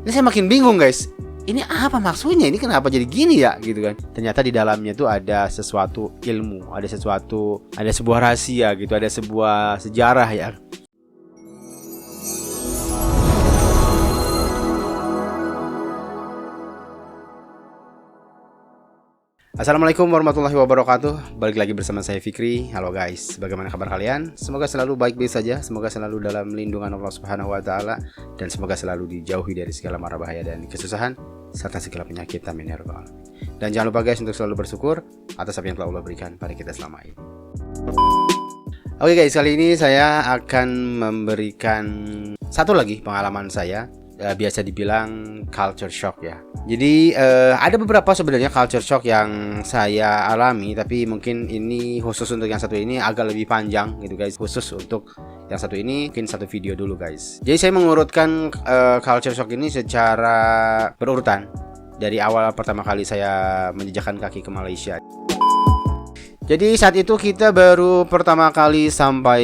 Ini saya makin bingung guys. Ini apa maksudnya? Ini kenapa jadi gini ya gitu kan. Ternyata di dalamnya tuh ada sesuatu ilmu, ada sebuah rahasia gitu, ada sebuah sejarah ya. Assalamualaikum warahmatullahi wabarakatuh. Balik lagi bersama saya Fikri. Halo guys, bagaimana kabar kalian? Semoga selalu baik-baik saja. Semoga selalu dalam lindungan Allah Subhanahu wa taala, dan semoga selalu dijauhi dari segala mara bahaya dan kesusahan serta segala penyakit. Amin ya rabbal alamin. Dan jangan lupa guys untuk selalu bersyukur atas apa yang telah Allah berikan pada kita selama ini. Oke guys, kali ini saya akan memberikan satu lagi pengalaman saya. Biasa dibilang culture shock ya. Jadi ada beberapa sebenarnya culture shock yang saya alami, tapi mungkin ini khusus untuk yang satu ini agak lebih panjang gitu guys. Khusus untuk yang satu ini mungkin satu video dulu guys. Jadi saya mengurutkan culture shock ini secara berurutan dari awal pertama kali saya menjejakkan kaki ke Malaysia. Jadi saat itu kita baru pertama kali sampai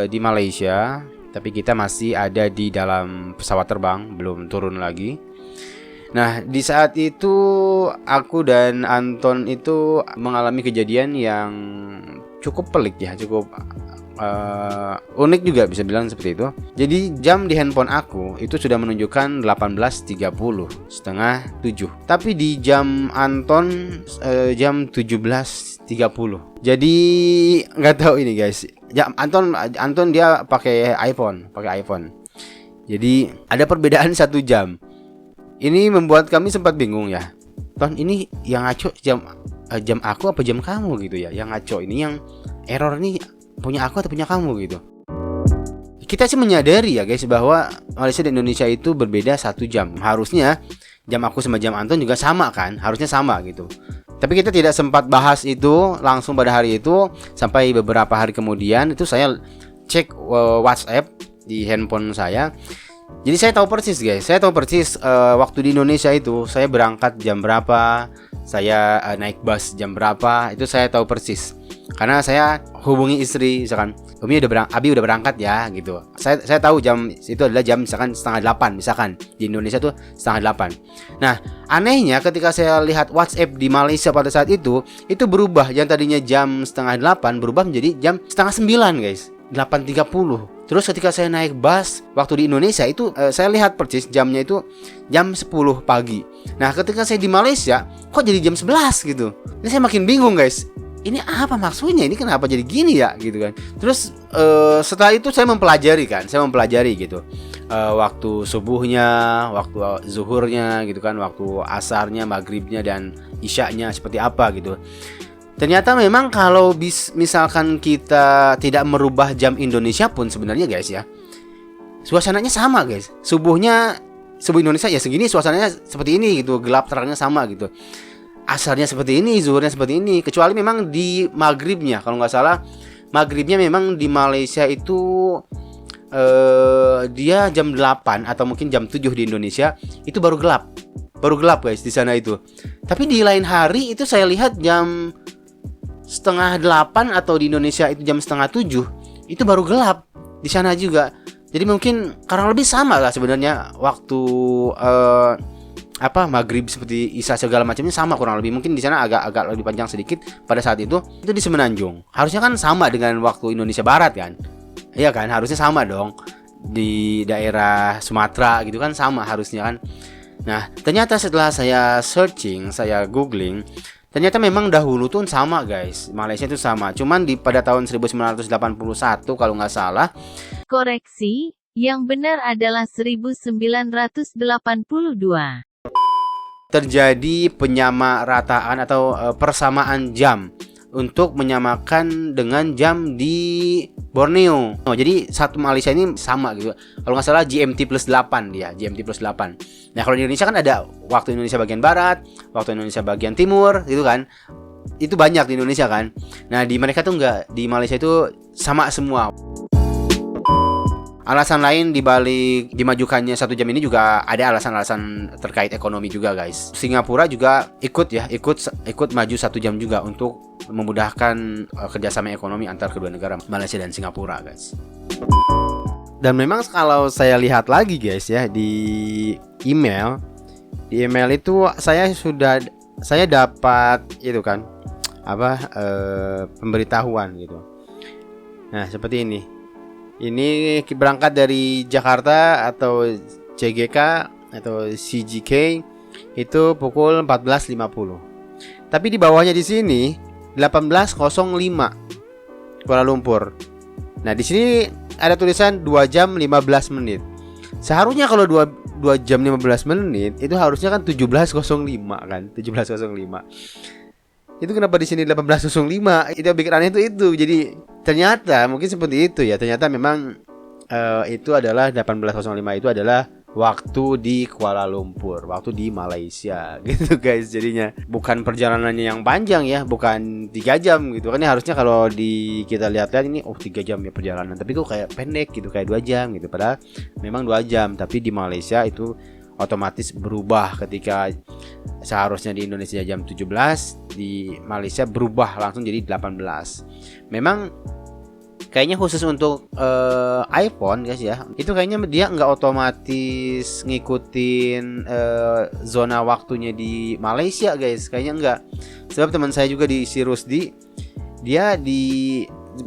di Malaysia, tapi kita masih ada di dalam pesawat terbang, belum turun lagi. Nah, di saat itu aku dan Anton itu mengalami kejadian yang cukup pelik ya, cukup unik juga bisa bilang seperti itu. Jadi jam di handphone aku itu sudah menunjukkan 18.30, setengah 7. Tapi di jam Anton jam 17.30. Jadi nggak tahu ini guys. Ya, Anton dia pakai iPhone. Jadi ada perbedaan 1 jam. Ini membuat kami sempat bingung ya. Ton, ini yang ngaco jam aku apa jam kamu gitu ya? Yang ngaco ini, yang error ini punya aku atau punya kamu gitu. Kita sih menyadari ya guys bahwa Malaysia dan Indonesia itu berbeda 1 jam. Harusnya jam aku sama jam Anton juga sama kan? Harusnya sama gitu. Tapi kita tidak sempat bahas itu langsung pada hari itu. Sampai beberapa hari kemudian itu saya cek WhatsApp di handphone saya. Jadi saya tahu persis guys. Saya tahu persis waktu di Indonesia itu saya berangkat jam berapa, saya naik bus jam berapa. Itu saya tahu persis. Karena saya hubungi istri misalkan, Abi udah berangkat ya gitu. Saya tahu jam itu adalah jam misalkan 7:30 misalkan. Di Indonesia tuh 7:30. Nah, anehnya ketika saya lihat WhatsApp di Malaysia pada saat itu berubah. Yang tadinya jam 7:30 berubah menjadi jam 8:30 guys. 8.30. Terus ketika saya naik bus waktu di Indonesia itu saya lihat persis jamnya itu jam 10 pagi. Nah, ketika saya di Malaysia kok jadi jam 11 gitu. Ini saya makin bingung guys. Ini apa maksudnya? Ini kenapa jadi gini ya gitu kan. Terus setelah itu saya mempelajari gitu. Waktu subuhnya, waktu zuhurnya gitu kan, waktu asarnya, maghribnya dan isyaknya seperti apa gitu. Ternyata memang kalau misalkan kita tidak merubah jam Indonesia pun sebenarnya guys ya, suasananya sama guys. Subuh Indonesia ya segini, suasananya seperti ini gitu, gelap terangnya sama gitu. Asarnya seperti ini, zuhurnya seperti ini. Kecuali memang di maghribnya, kalau nggak salah maghribnya memang di Malaysia itu dia jam 8 atau mungkin jam 7 di Indonesia itu baru gelap guys di sana itu. Tapi di lain hari itu saya lihat jam 7:30 atau di Indonesia itu jam 6:30 itu baru gelap di sana juga. Jadi mungkin kurang lebih sama lah sebenarnya waktu maghrib seperti isya segala macamnya sama kurang lebih. Mungkin di sana agak lebih panjang sedikit pada saat itu di Semenanjung. Harusnya kan sama dengan waktu Indonesia Barat kan? Iya kan, harusnya sama dong. Di daerah Sumatera gitu kan sama harusnya kan. Nah, ternyata setelah saya searching, saya googling, ternyata memang dahulu tuh sama guys. Malaysia itu sama. Cuman pada tahun 1981 kalau nggak salah. Koreksi, yang benar adalah 1982. Terjadi penyamarataan atau persamaan jam untuk menyamakan dengan jam di Borneo. Jadi satu Malaysia ini sama gitu. Kalau nggak salah GMT plus 8 dia, GMT plus 8. Nah, kalau di Indonesia kan ada waktu Indonesia bagian barat, waktu Indonesia bagian timur gitu kan. Itu banyak di Indonesia kan. Nah, di mereka tuh enggak, di Malaysia itu sama semua. Alasan lain dibalik dimajukannya 1 jam ini juga ada alasan-alasan terkait ekonomi juga guys. Singapura juga ikut maju 1 jam juga untuk memudahkan kerjasama ekonomi antar kedua negara, Malaysia dan Singapura guys. Dan memang kalau saya lihat lagi guys ya di email itu saya dapat itu kan pemberitahuan gitu. Nah, seperti ini. Ini berangkat dari Jakarta atau CGK atau CGK itu pukul 14.50. Tapi di bawahnya di sini 18.05 Kuala Lumpur. Nah, di sini ada tulisan 2 jam 15 menit. Seharusnya kalau 2 jam 15 menit itu harusnya kan 17.05 kan, 17.05. Itu kenapa di sini 18.05? Itu yang bikin aneh itu. Jadi ternyata mungkin seperti itu ya. Ternyata memang itu adalah 18.05 itu adalah waktu di Kuala Lumpur, waktu di Malaysia gitu guys. Jadinya bukan perjalanannya yang panjang ya, bukan 3 jam gitu kan. Harusnya kalau kita lihat-lihat ini 3 jam ya perjalanan, tapi kok kayak pendek gitu, kayak 2 jam gitu. Padahal memang 2 jam, tapi di Malaysia itu otomatis berubah ketika seharusnya di Indonesia jam 17, di Malaysia berubah langsung jadi 18. Memang kayaknya khusus untuk iPhone guys ya, itu kayaknya dia nggak otomatis ngikutin zona waktunya di Malaysia guys, kayaknya nggak. Sebab teman saya juga di Sirusdi, dia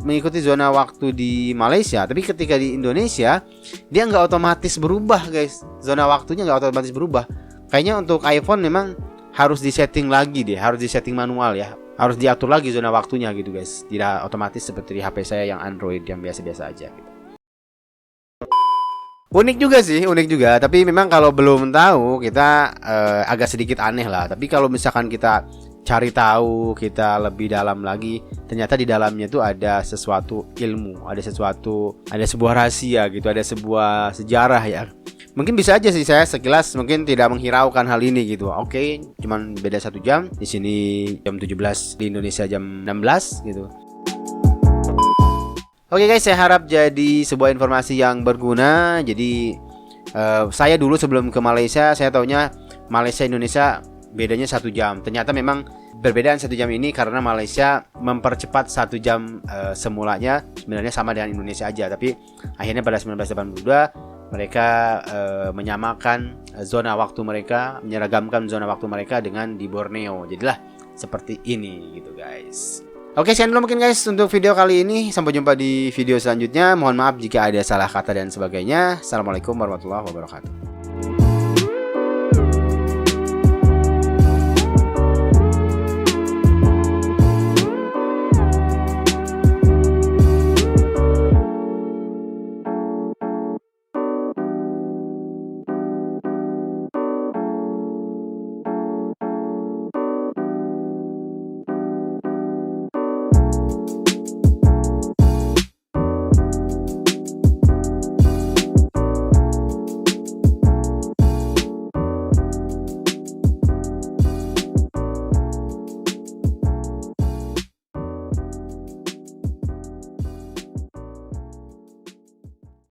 mengikuti zona waktu di Malaysia, tapi ketika di Indonesia dia nggak otomatis berubah guys, zona waktunya nggak otomatis berubah. Kayaknya untuk iPhone memang harus disetting lagi deh, harus disetting manual ya, harus diatur lagi zona waktunya gitu guys, tidak otomatis seperti di HP saya yang Android yang biasa-biasa aja gitu. Unik juga sih, unik juga. Tapi memang kalau belum tahu kita agak sedikit aneh lah. Tapi kalau misalkan kita cari tahu, kita lebih dalam lagi, ternyata di dalamnya tuh ada sesuatu ilmu, ada sebuah rahasia gitu, ada sebuah sejarah ya. Mungkin bisa aja sih saya sekilas mungkin tidak menghiraukan hal ini gitu. Oke, cuman beda 1 jam. Di sini jam 17, di Indonesia jam 16 gitu. Oke guys, saya harap jadi sebuah informasi yang berguna. Jadi saya dulu sebelum ke Malaysia, saya taunya Malaysia Indonesia bedanya 1 jam. Ternyata memang perbedaan 1 jam ini karena Malaysia mempercepat 1 jam semulanya sebenarnya sama dengan Indonesia aja. Tapi akhirnya pada 1982 mereka menyamakan zona waktu mereka, menyeragamkan zona waktu mereka dengan di Borneo. Jadilah seperti ini gitu guys. Oke, sekian dulu mungkin guys untuk video kali ini. Sampai jumpa di video selanjutnya. Mohon maaf jika ada salah kata dan sebagainya. Assalamualaikum warahmatullahi wabarakatuh.